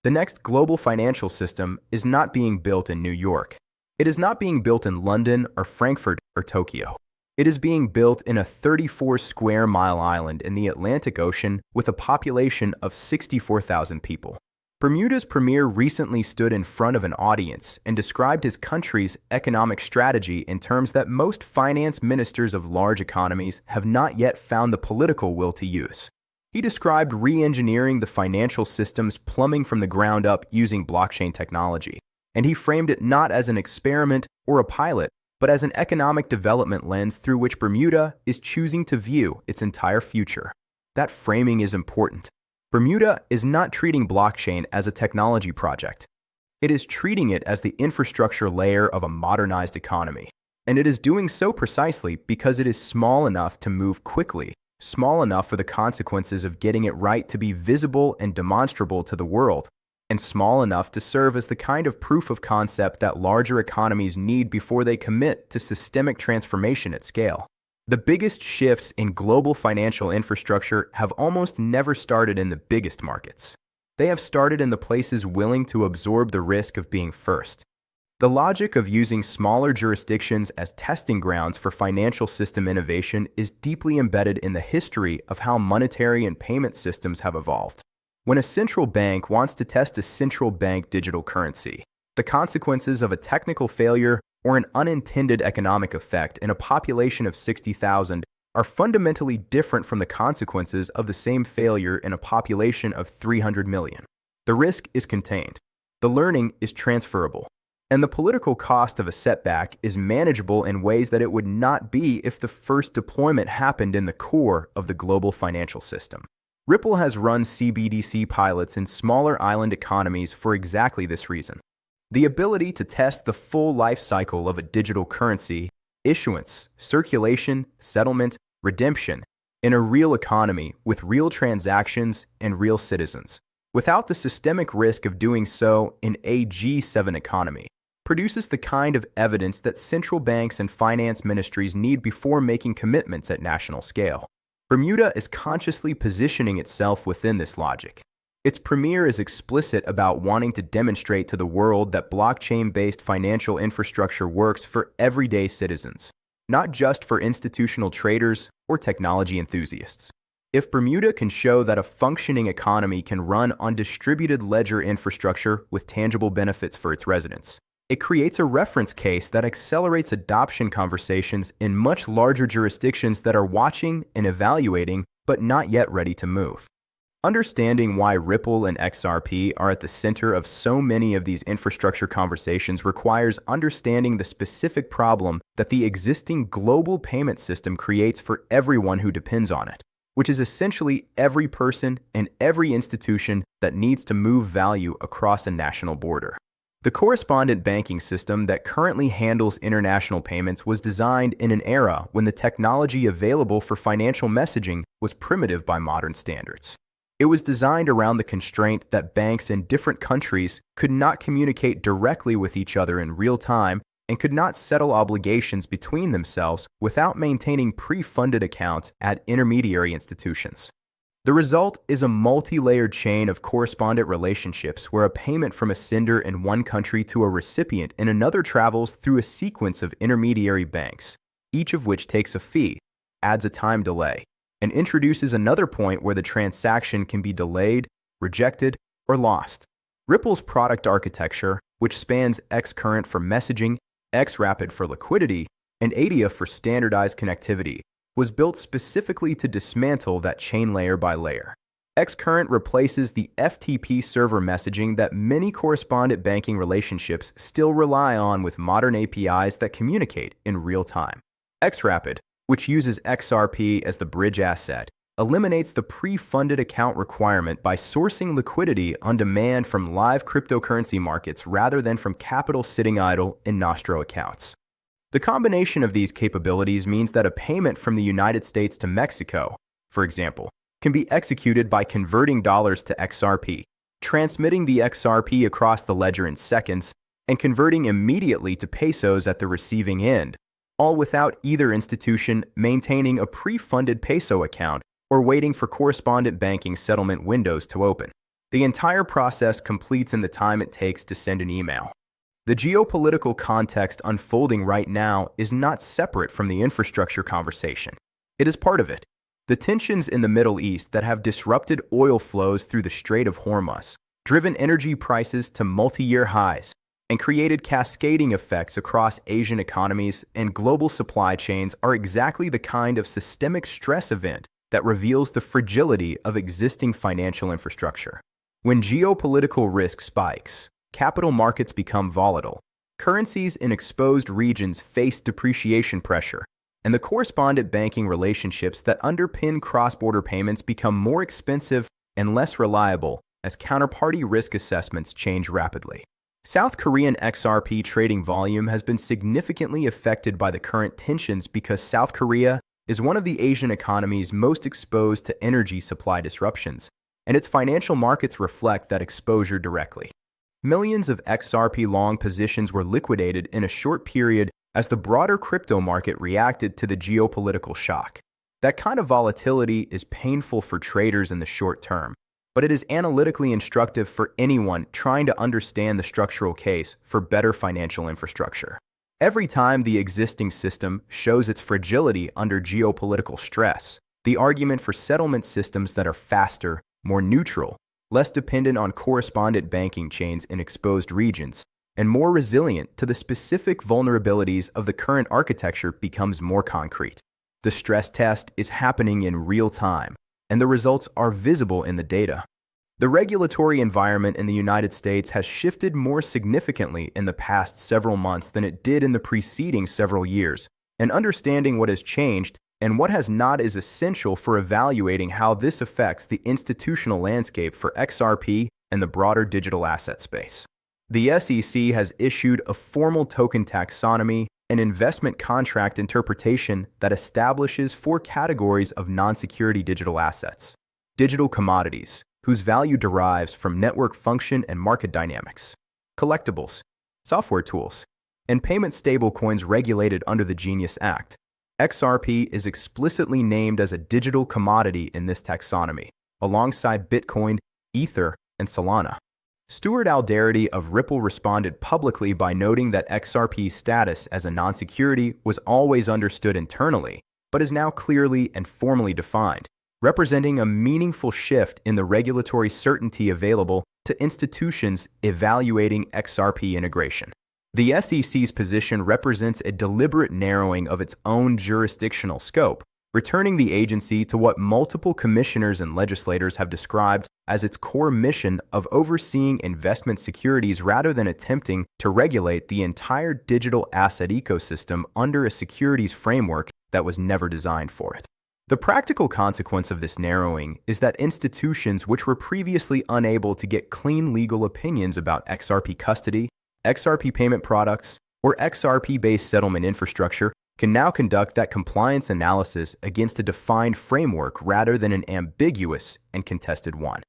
The next global financial system is not being built in New York. It is not being built in London or Frankfurt or Tokyo. It is being built in a 34-square-mile island in the Atlantic Ocean with a population of 64,000 people. Bermuda's premier recently stood in front of an audience and described his country's economic strategy in terms that most finance ministers of large economies have not yet found the political will to use. He described re-engineering the financial systems plumbing from the ground up using blockchain technology, and he framed it not as an experiment or a pilot, but as an economic development lens through which Bermuda is choosing to view its entire future. That framing is important. Bermuda is not treating blockchain as a technology project. It is treating it as the infrastructure layer of a modernized economy. And it is doing so precisely because it is small enough to move quickly, small enough for the consequences of getting it right to be visible and demonstrable to the world, and small enough to serve as the kind of proof of concept that larger economies need before they commit to systemic transformation at scale. The biggest shifts in global financial infrastructure have almost never started in the biggest markets. They have started in the places willing to absorb the risk of being first. The logic of using smaller jurisdictions as testing grounds for financial system innovation is deeply embedded in the history of how monetary and payment systems have evolved. When a central bank wants to test a central bank digital currency, the consequences of a technical failure or an unintended economic effect in a population of 60,000 are fundamentally different from the consequences of the same failure in a population of 300 million. The risk is contained, the learning is transferable, and the political cost of a setback is manageable in ways that it would not be if the first deployment happened in the core of the global financial system. Ripple has run CBDC pilots in smaller island economies for exactly this reason. The ability to test the full life cycle of a digital currency, issuance, circulation, settlement, redemption, in a real economy with real transactions and real citizens, without the systemic risk of doing so in a G7 economy, produces the kind of evidence that central banks and finance ministries need before making commitments at national scale. Bermuda is consciously positioning itself within this logic. Its premier is explicit about wanting to demonstrate to the world that blockchain-based financial infrastructure works for everyday citizens, not just for institutional traders or technology enthusiasts. If Bermuda can show that a functioning economy can run on distributed ledger infrastructure with tangible benefits for its residents, it creates a reference case that accelerates adoption conversations in much larger jurisdictions that are watching and evaluating but not yet ready to move. Understanding why Ripple and XRP are at the center of so many of these infrastructure conversations requires understanding the specific problem that the existing global payment system creates for everyone who depends on it, which is essentially every person and every institution that needs to move value across a national border. The correspondent banking system that currently handles international payments was designed in an era when the technology available for financial messaging was primitive by modern standards. It was designed around the constraint that banks in different countries could not communicate directly with each other in real time and could not settle obligations between themselves without maintaining pre-funded accounts at intermediary institutions. The result is a multi-layered chain of correspondent relationships where a payment from a sender in one country to a recipient in another travels through a sequence of intermediary banks, each of which takes a fee, adds a time delay, and introduces another point where the transaction can be delayed, rejected, or lost. Ripple's product architecture, which spans Xcurrent for messaging, XRapid for liquidity, and ADIA for standardized connectivity, was built specifically to dismantle that chain layer by layer. Xcurrent replaces the FTP server messaging that many correspondent banking relationships still rely on with modern APIs that communicate in real time. XRapid, which uses XRP as the bridge asset, eliminates the pre-funded account requirement by sourcing liquidity on demand from live cryptocurrency markets rather than from capital sitting idle in Nostro accounts. The combination of these capabilities means that a payment from the United States to Mexico, for example, can be executed by converting dollars to XRP, transmitting the XRP across the ledger in seconds, and converting immediately to pesos at the receiving end, all without either institution maintaining a pre-funded peso account or waiting for correspondent banking settlement windows to open. The entire process completes in the time it takes to send an email. The geopolitical context unfolding right now is not separate from the infrastructure conversation. It is part of it. The tensions in the Middle East that have disrupted oil flows through the Strait of Hormuz, driven energy prices to multi-year highs, and created cascading effects across Asian economies and global supply chains are exactly the kind of systemic stress event that reveals the fragility of existing financial infrastructure. When geopolitical risk spikes, capital markets become volatile, currencies in exposed regions face depreciation pressure, and the correspondent banking relationships that underpin cross-border payments become more expensive and less reliable as counterparty risk assessments change rapidly. South Korean XRP trading volume has been significantly affected by the current tensions because South Korea is one of the Asian economies most exposed to energy supply disruptions, and its financial markets reflect that exposure directly. Millions of XRP long positions were liquidated in a short period as the broader crypto market reacted to the geopolitical shock. That kind of volatility is painful for traders in the short term, but it is analytically instructive for anyone trying to understand the structural case for better financial infrastructure. Every time the existing system shows its fragility under geopolitical stress, the argument for settlement systems that are faster, more neutral, less dependent on correspondent banking chains in exposed regions, and more resilient to the specific vulnerabilities of the current architecture becomes more concrete. The stress test is happening in real time, and the results are visible in the data. The regulatory environment in the United States has shifted more significantly in the past several months than it did in the preceding several years, and understanding what has changed and what has not is essential for evaluating how this affects the institutional landscape for XRP and the broader digital asset space. The SEC has issued a formal token taxonomy and investment contract interpretation that establishes 4 categories of non-security digital assets: digital commodities, whose value derives from network function and market dynamics; collectibles, software tools, and payment stablecoins regulated under the Genius Act. XRP is explicitly named as a digital commodity in this taxonomy, alongside Bitcoin, Ether, and Solana. Stuart Aldarity of Ripple responded publicly by noting that XRP's status as a non-security was always understood internally, but is now clearly and formally defined, representing a meaningful shift in the regulatory certainty available to institutions evaluating XRP integration. The SEC's position represents a deliberate narrowing of its own jurisdictional scope, returning the agency to what multiple commissioners and legislators have described as its core mission of overseeing investment securities rather than attempting to regulate the entire digital asset ecosystem under a securities framework that was never designed for it. The practical consequence of this narrowing is that institutions which were previously unable to get clean legal opinions about XRP custody, XRP payment products, or XRP-based settlement infrastructure can now conduct that compliance analysis against a defined framework rather than an ambiguous and contested one.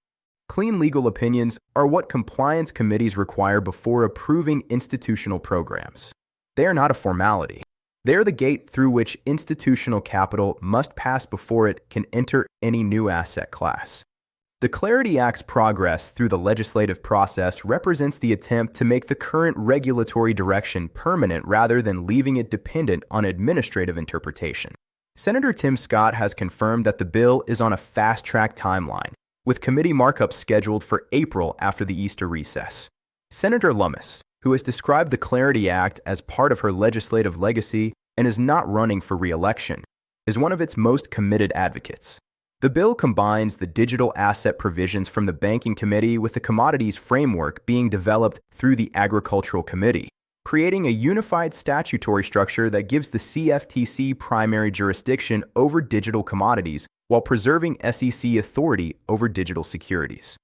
Clean legal opinions are what compliance committees require before approving institutional programs. They are not a formality. They are the gate through which institutional capital must pass before it can enter any new asset class. The Clarity Act's progress through the legislative process represents the attempt to make the current regulatory direction permanent rather than leaving it dependent on administrative interpretation. Senator Tim Scott has confirmed that the bill is on a fast-track timeline, with committee markups scheduled for April after the Easter recess. Senator Lummis, who has described the Clarity Act as part of her legislative legacy and is not running for re-election, is one of its most committed advocates. The bill combines the digital asset provisions from the Banking Committee with the commodities framework being developed through the Agricultural Committee, creating a unified statutory structure that gives the CFTC primary jurisdiction over digital commodities while preserving SEC authority over digital securities.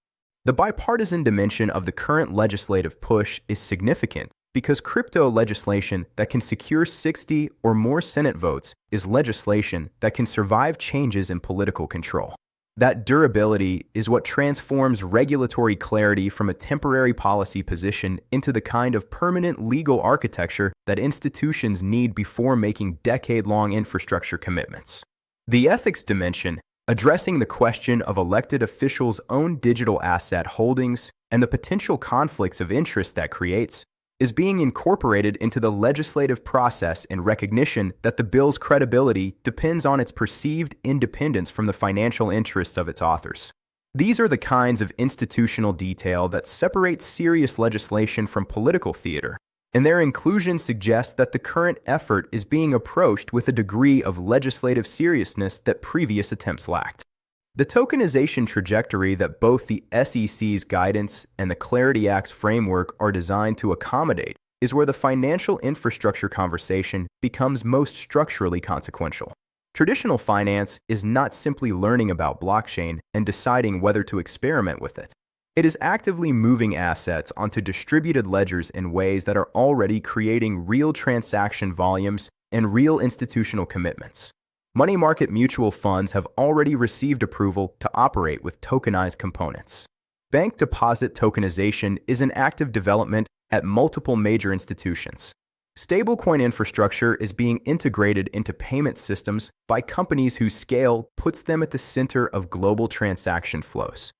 The bipartisan dimension of the current legislative push is significant because crypto legislation that can secure 60 or more Senate votes is legislation that can survive changes in political control. That durability is what transforms regulatory clarity from a temporary policy position into the kind of permanent legal architecture that institutions need before making decade-long infrastructure commitments. The ethics dimension addressing the question of elected officials' own digital asset holdings and the potential conflicts of interest that creates, is being incorporated into the legislative process in recognition that the bill's credibility depends on its perceived independence from the financial interests of its authors. These are the kinds of institutional detail that separate serious legislation from political theater, and their inclusion suggests that the current effort is being approached with a degree of legislative seriousness that previous attempts lacked. The tokenization trajectory that both the SEC's guidance and the Clarity Act's framework are designed to accommodate is where the financial infrastructure conversation becomes most structurally consequential. Traditional finance is not simply learning about blockchain and deciding whether to experiment with it. It is actively moving assets onto distributed ledgers in ways that are already creating real transaction volumes and real institutional commitments. Money market mutual funds have already received approval to operate with tokenized components. Bank deposit tokenization is an active development at multiple major institutions. Stablecoin infrastructure is being integrated into payment systems by companies whose scale puts them at the center of global transaction flows.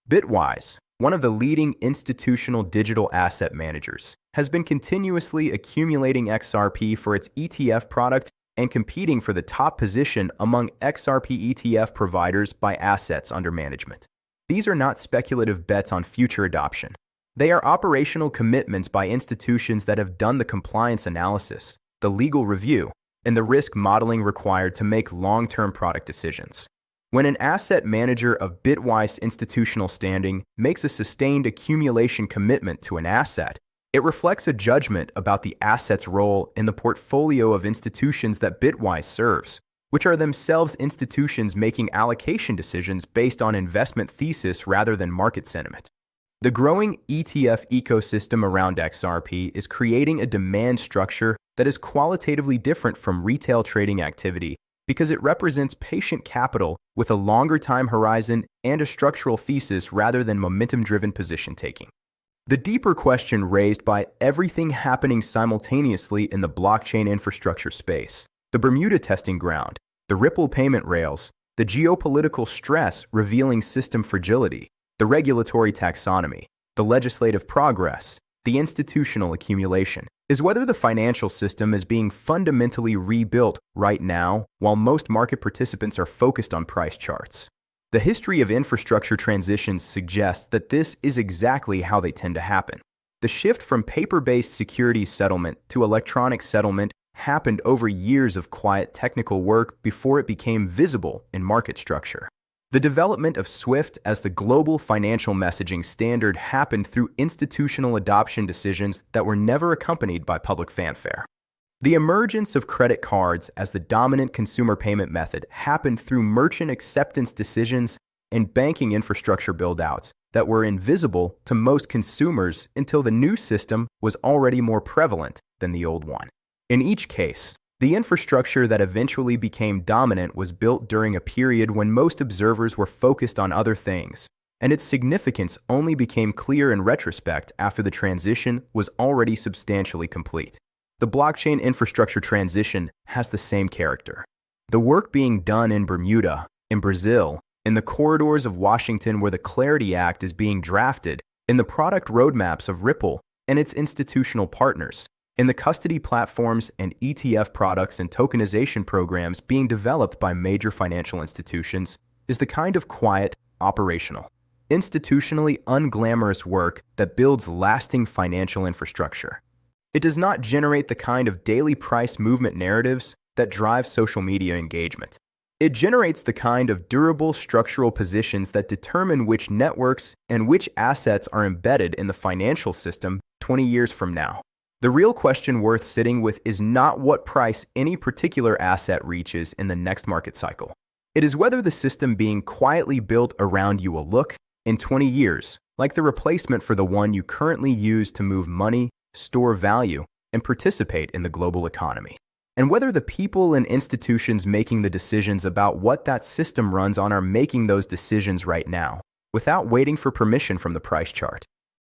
Bitwise, one of the leading institutional digital asset managers, has been continuously accumulating XRP for its ETF product and competing for the top position among XRP ETF providers by assets under management. These are not speculative bets on future adoption. They are operational commitments by institutions that have done the compliance analysis, the legal review, and the risk modeling required to make long-term product decisions. When an asset manager of Bitwise institutional standing makes a sustained accumulation commitment to an asset, it reflects a judgment about the asset's role in the portfolio of institutions that Bitwise serves, which are themselves institutions making allocation decisions based on investment thesis rather than market sentiment. The growing ETF ecosystem around XRP is creating a demand structure that is qualitatively different from retail trading activity because it represents patient capital with a longer time horizon and a structural thesis rather than momentum-driven position taking. The deeper question raised by everything happening simultaneously in the blockchain infrastructure space, the Bermuda testing ground, the Ripple payment rails, the geopolitical stress revealing system fragility, the regulatory taxonomy, the legislative progress, the institutional accumulation, is whether the financial system is being fundamentally rebuilt right now while most market participants are focused on price charts. The history of infrastructure transitions suggests that this is exactly how they tend to happen. The shift from paper-based securities settlement to electronic settlement happened over years of quiet technical work before it became visible in market structure. The development of SWIFT as the global financial messaging standard happened through institutional adoption decisions that were never accompanied by public fanfare. The emergence of credit cards as the dominant consumer payment method happened through merchant acceptance decisions and banking infrastructure build-outs that were invisible to most consumers until the new system was already more prevalent than the old one. In each case, the infrastructure that eventually became dominant was built during a period when most observers were focused on other things, and its significance only became clear in retrospect after the transition was already substantially complete. The blockchain infrastructure transition has the same character. The work being done in Bermuda, in Brazil, in the corridors of Washington where the Clarity Act is being drafted, in the product roadmaps of Ripple and its institutional partners, in the custody platforms and ETF products and tokenization programs being developed by major financial institutions, is the kind of quiet, operational, institutionally unglamorous work that builds lasting financial infrastructure. It does not generate the kind of daily price movement narratives that drive social media engagement. It generates the kind of durable structural positions that determine which networks and which assets are embedded in the financial system 20 years from now. The real question worth sitting with is not what price any particular asset reaches in the next market cycle. It is whether the system being quietly built around you will look, in 20 years, like the replacement for the one you currently use to move money, store value, and participate in the global economy. And whether the people and institutions making the decisions about what that system runs on are making those decisions right now, without waiting for permission from the price chart.